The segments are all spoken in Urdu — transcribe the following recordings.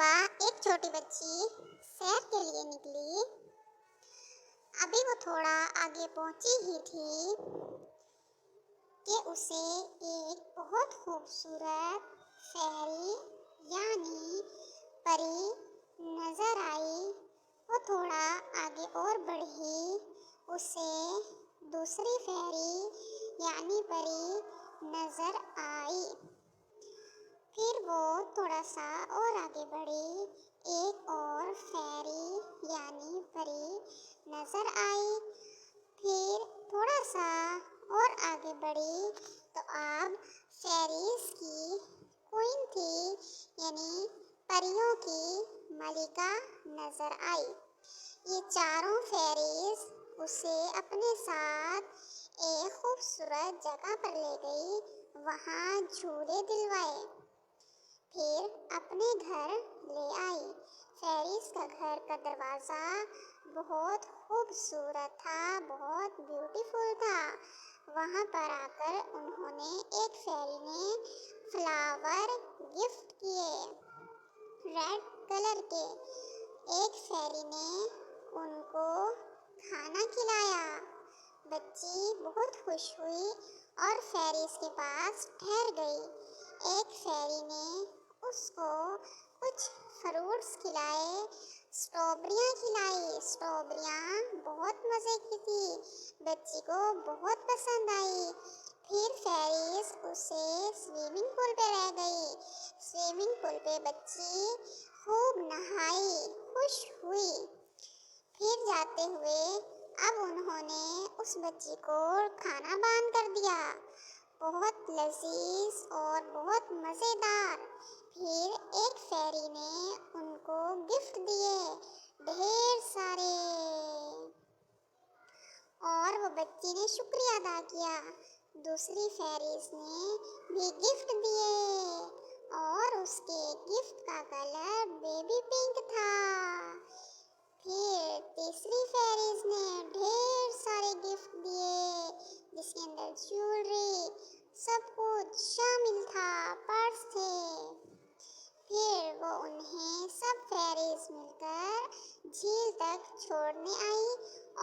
صبح ایک چھوٹی بچی سیر کے لیے نکلی۔ ابھی وہ تھوڑا آگے پہنچی ہی تھی کہ اسے ایک بہت خوبصورت فیری یعنی پری نظر آئی۔ وہ تھوڑا آگے اور بڑھی، اسے دوسری فیری یعنی پری نظر آئی۔ پھر وہ تھوڑا سا اور آگے بڑھی، ایک اور فیری یعنی پری نظر آئی۔ پھر تھوڑا سا اور آگے بڑھی تو اب فیریز کی کوئین تھی یعنی پریوں کی ملکہ نظر آئی۔ یہ چاروں فیریز اسے اپنے ساتھ ایک خوبصورت جگہ پر لے گئی، وہاں جھولے دلوائے، پھر اپنے گھر لے آئی۔ فیریز کا گھر کا دروازہ بہت خوبصورت تھا، بہت بیوٹیفل تھا۔ وہاں پر آ کر انہوں نے ایک فیری نے فلاور گفٹ کیے ریڈ کلر کے۔ ایک فیری نے ان کو کھانا کھلایا۔ بچی بہت خوش ہوئی اور فیریز کے پاس ٹھہر گئی۔ ایک فیری نے اس کو کچھ فروٹس کھلائے، اسٹرابیریاں کھلائی۔ اسٹرابیریاں بہت مزے کی تھی، بچی کو بہت پسند آئی۔ پھر فیریز اسے سوئمنگ پول پہ لے گئی۔ سوئمنگ پول پہ بچی خوب نہائی، خوش ہوئی۔ پھر جاتے ہوئے اب انہوں نے اس بچی کو کھانا بند کر دیا، بہت لذیذ اور بہت مزیدار۔ پھر ایک فیری نے ان کو گفٹ دیے ڈھیر سارے، اور وہ بچی نے شکریہ ادا کیا۔ دوسری فیریز نے بھی گفٹ دیے اور اس کے گفٹ کا کلر بیبی پنک تھا۔ پھر تیسری فیریز نے ڈھیر سارے گفٹ دیے جس کے اندر جیولری سب کچھ شامل تھا، پرس تھے۔ پھر وہ انہیں سب فیریز مل کر جھیل تک چھوڑنے آئی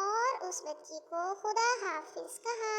اور اس بچی کو خدا حافظ کہا۔